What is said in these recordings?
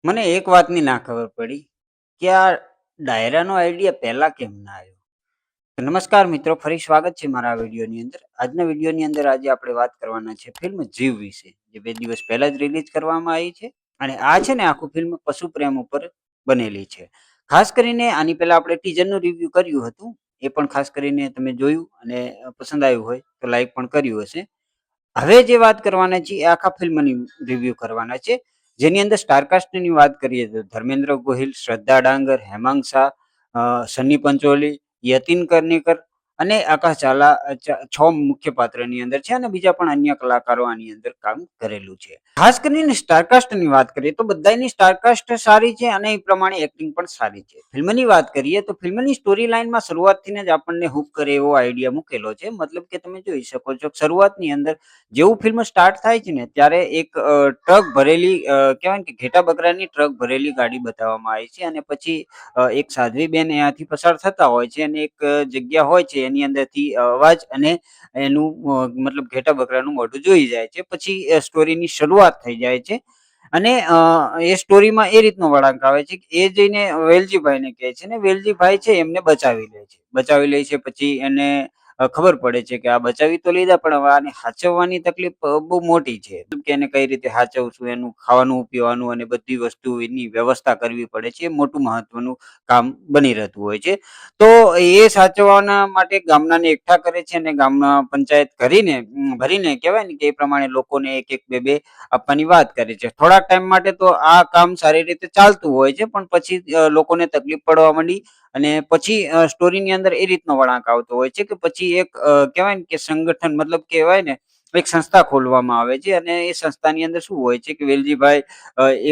મને એક વાતની ના ખબર પડી કે આ ડાયરાનો આઈડિયા પહેલા કેમ ના આવ્યો. તો નમસ્કાર મિત્રો, ફરી સ્વાગત છે મારા વિડીયોની અંદર. આજના વિડીયોની અંદર આજે આપણે વાત કરવાના છે ફિલ્મ જીવ વિશે, જે 2 દિવસ પહેલા જ રિલીઝ કરવામાં આવી છે. અને આ છે ને આખું ફિલ્મ પશુ પ્રેમ ઉપર બનેલી છે. ખાસ કરીને આની પહેલા આપણે ટીઝરનું રિવ્યુ કર્યું હતું. એ પણ ખાસ કરીને તમે જોયું અને પસંદ આવ્યું હોય તો લાઈક પણ કર્યું હશે. હવે જે વાત કરવાના છીએ એ આખા ફિલ્મની રિવ્યુ કરવાના છે. જેની અંદર સ્ટારકાસ્ટની વાત કરીએ તો ધર્મેન્દ્ર ગોહિલ, શ્રદ્ધા ડાંગર, હેમાંગ શાહ, સન્ની પંચોલી, યતિન કરનેકર અને આકાશ ઝાલા 6 મુખ્ય પાત્રની અંદર છે અને બીજા પણ અન્ય કલાકારો આની અંદર કામ કરેલું છે. ખાસ કરીને સ્ટારકાસ્ટની વાત કરીએ તો બધાની સ્ટારકાસ્ટ સારી છે અને એ પ્રમાણે એક્ટિંગ પણ સારી છે. ફિલ્મની વાત કરીએ તો ફિલ્મની સ્ટોરી લાઇનમાં શરૂઆતથી જ આપણને હુક કરે એવો આઈડિયા મૂકેલો છે. મતલબ કે તમે જોઈ શકો છો શરૂઆતની અંદર જેવું ફિલ્મ સ્ટાર્ટ થાય છે ને ત્યારે એક ટ્રક ભરેલી કહેવાય ને કે ઘેટા બકરાની ટ્રક ભરેલી ગાડી બતાવવામાં આવી છે અને પછી એક સાધ્વી બેન ત્યાંથી પસાર થતા હોય છે અને એક જગ્યા હોય છે એની અંદરથી અવાજ અને એનું મતલબ ઘેટા બકરાનું મોઢું જોઈ જાય છે. પછી સ્ટોરીની શરૂઆત થઈ જાય છે અને એ સ્ટોરીમાં એ રીતનો વળાંક આવે છે કે એ જઈને વેલજીભાઈને કહે છે ને વેલજીભાઈ છે એમને બચાવી લે છે. બચાવી લે છે પછી એને ખબર પડે છે કે આ બચાવી તો લીધા પણ હવે આને સાચવવાની તકલીફ બહુ મોટી છે. મતલબ કે એને કઈ રીતે સાચવશું, એનું ખાવાનું પીવાનું અને બધી વસ્તુ એની વ્યવસ્થા કરવી પડે છે. એ મોટું મહત્વનું કામ બની રહેતું હોય છે. તો એ સાચવવાના માટે ગામનાને એકઠા કરે છે અને ગામમાં પંચાયત ભરીને કહેવાય ને કે એ પ્રમાણે લોકોને એક એક બે બે આપવાની વાત કરે છે. થોડાક ટાઈમ માટે તો આ કામ સારી રીતે ચાલતું હોય છે પણ પછી લોકોને તકલીફ પડવા માંડી અને પછી સ્ટોરીની અંદર એ રીતનો વળાંક આવતો હોય છે કે પછી એક કહેવાય ને કે સંગઠન મતલબ કહેવાય ને એક સંસ્થા ખોલવામાં આવે છે અને એ સંસ્થાની અંદર શું હોય છે કે વેલજીભાઈ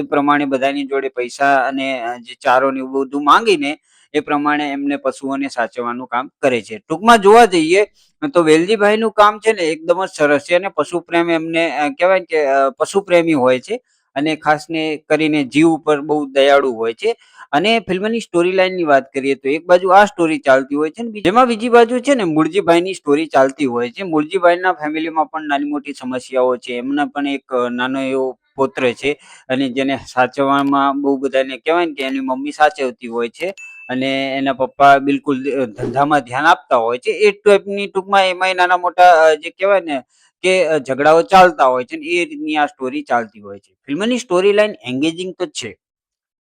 એ પ્રમાણે બધાની જોડે પૈસા અને જે ચારો ને એવું બધું માંગીને એ પ્રમાણે એમને પશુઓને સાચવવાનું કામ કરે છે. ટૂંકમાં જોવા જઈએ તો વેલજીભાઈનું કામ છે ને એકદમ જ સરસ છે અને પશુ પ્રેમ એમને કહેવાય કે પશુ પ્રેમી હોય છે અને ખાસ ને કરીને જીવ ઉપર બહુ દયાળુ હોય છે. અને ફિલ્મની સ્ટોરી લાઈનની વાત કરીએ તો એક બાજુ આ સ્ટોરી ચાલતી હોય છે ને જેમાં બીજી બાજુ છે ને મૂળજીભાઈની સ્ટોરી ચાલતી હોય છે. મૂળજીભાઈના ફેમિલીમાં પણ નાની મોટી સમસ્યાઓ છે. એમના પણ એક નાનો એવો પુત્ર છે અને જેને સાચવવામાં બહુ બધાને કહેવાય ને કે એની મમ્મી સાચવતી હોય છે અને એના પપ્પા બિલકુલ ધંધામાં ધ્યાન આપતા હોય છે. એ ટાઈપની ટૂંકમાં એમાંય નાના મોટા જે કહેવાય ને કે ઝઘડાઓ ચાલતા હોય છે ને એ રીતની આ સ્ટોરી ચાલતી હોય છે. ફિલ્મની સ્ટોરી લાઈન એંગેજિંગ તો છે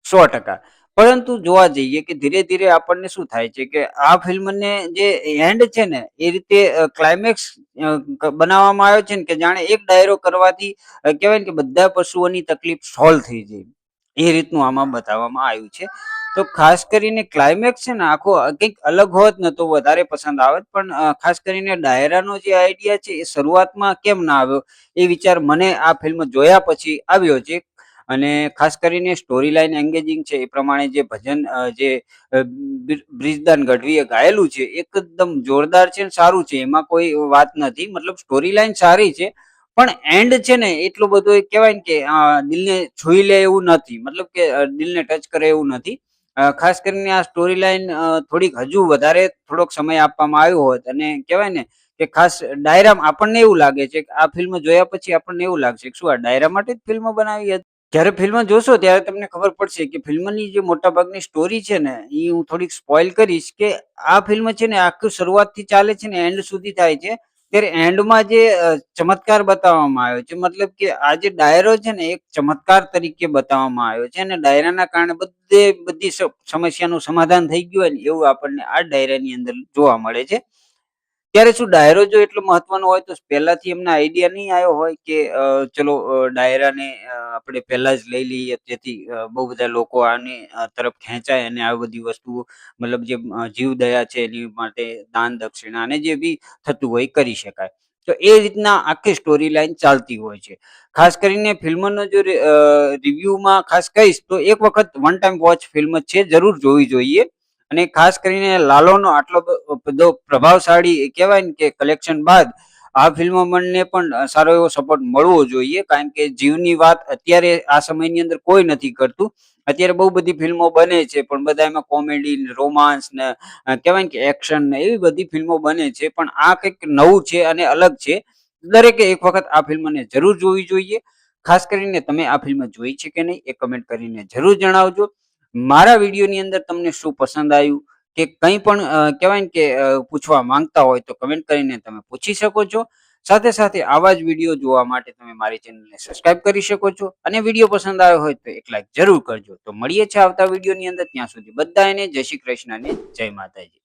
100%. પરંતુ જોવા જઈએ કે ધીરે ધીરે આપણને શું થાય છે કે આ ફિલ્મને જે એન્ડ છે ને એ રીતે ક્લાઇમેક્સ બનાવવામાં આવ્યો છે ને કે જાણે એક ડાયરો કરવાથી કહેવાય ને કે બધા પશુઓની તકલીફ સોલ્વ થઈ જાય એ રીતનું આમાં બતાવવામાં આવ્યું છે. તો ખાસ કરીને ક્લાઇમેક્સ છે ને આખો કંઈક અલગ હોત ને તો વધારે પસંદ આવત પણ ખાસ કરીને ડાયરાનો જે આઈડિયા છે એ શરૂઆતમાં કેમ ના આવ્યો એ વિચાર મને આ ફિલ્મ જોયા પછી આવ્યો છે. અને ખાસ કરીને સ્ટોરી લાઈન એંગેજિંગ છે એ પ્રમાણે જે ભજન જે બ્રિજદાન ગઢવીએ ગાયેલું છે એકદમ જોરદાર છે ને સારું છે. એમાં કોઈ વાત નથી. મતલબ સ્ટોરી લાઈન સારી છે પણ એન્ડ છે ને એટલો બધો કહેવાય ને કે દિલને છોઈ લે એવું નથી. મતલબ કે દિલને ટચ કરે એવું નથી. ખાસ કરીને આ સ્ટોરી લાઈન થોડીક હજુ વધારે થોડોક સમય આપવામાં આવ્યો હોત અને કહેવાય ને કે ખાસ ડાયરામાં આપણને એવું લાગે છે કે આ ફિલ્મ જોયા પછી આપણને એવું લાગશે કે શું આ ડાયરા માટે જ ફિલ્મ બનાવી હતી. જ્યારે ફિલ્મ જોશો ત્યારે તમને ખબર પડશે કે ફિલ્મની જે મોટાભાગની સ્ટોરી છે ને એ હું થોડીક સ્પોઇલ કરીશ કે આ ફિલ્મ છે ને આખું શરૂઆતથી ચાલે છે ને એન્ડ સુધી થાય છે. ત્યારે એન્ડમાં જે ચમત્કાર બતાવવામાં આવ્યો છે મતલબ કે આ જે ડાયરો છે ને એક ચમત્કાર તરીકે બતાવવામાં આવ્યો છે અને ડાયરાના કારણે બધી સમસ્યાનું સમાધાન થઈ ગયું હોય ને એવું આપણને આ ડાયરાની અંદર જોવા મળે છે. ત્યારે શું ડાયરો જો એટલો મહત્વનો હોય તો પહેલાથી એમને આઈડિયા નહીં આવ્યો હોય કે ચલો ડાયરાને આપણે પહેલા જ લઈ લઈએ જેથી બહુ બધા લોકો આની તરફ ખેંચાય અને આ બધી વસ્તુઓ મતલબ જે જીવદયા છે એની માટે દાન દક્ષિણા અને જે બી થતું હોય એ કરી શકાય. તો એ રીતના આખી સ્ટોરી લાઈન ચાલતી હોય છે. ખાસ કરીને ફિલ્મનો જો રિવ્યુમાં ખાસ કહીશ તો એક વખત વન ટાઈમ વોચ ફિલ્મ છે જરૂર જોવી જોઈએ. અને ખાસ કરીને લાલોનો આટલો બધો પ્રભાવશાળી કહેવાય ને કે કલેક્શન બાદ આ ફિલ્મ મને પણ સારો એવો સપોર્ટ મળવો જોઈએ. કારણ કે જીવની વાત અત્યારે આ સમયની અંદર કોઈ નથી કરતું. અત્યારે બહુ બધી ફિલ્મો બને છે પણ બધા એમાં કોમેડી રોમાન્સ ને કહેવાય ને કે એક્શન ને એવી બધી ફિલ્મો બને છે પણ આ કંઈક નવું છે અને અલગ છે. દરેકે એક વખત આ ફિલ્મને જરૂર જોવી જોઈએ. ખાસ કરીને તમે આ ફિલ્મ જોઈ છે કે નહીં એ કમેન્ટ કરીને જરૂર જણાવજો. મારા વિડીયોની અંદર તમને શું પસંદ આવ્યું કે કંઈ પણ કહેવાય ને કે પૂછવા માંગતા હોય તો કમેન્ટ કરીને તમે પૂછી શકો છો. સાથે સાથે આવા જ વિડીયો જોવા માટે તમે મારી ચેનલને સબસ્ક્રાઇબ કરી શકો છો અને વિડીયો પસંદ આવ્યો હોય તો એક લાઈક જરૂર કરજો. તો મળીએ છીએ આવતા વિડીયોની અંદર. ત્યાં સુધી બધાને જય શ્રી કૃષ્ણ અને જય માતાજી.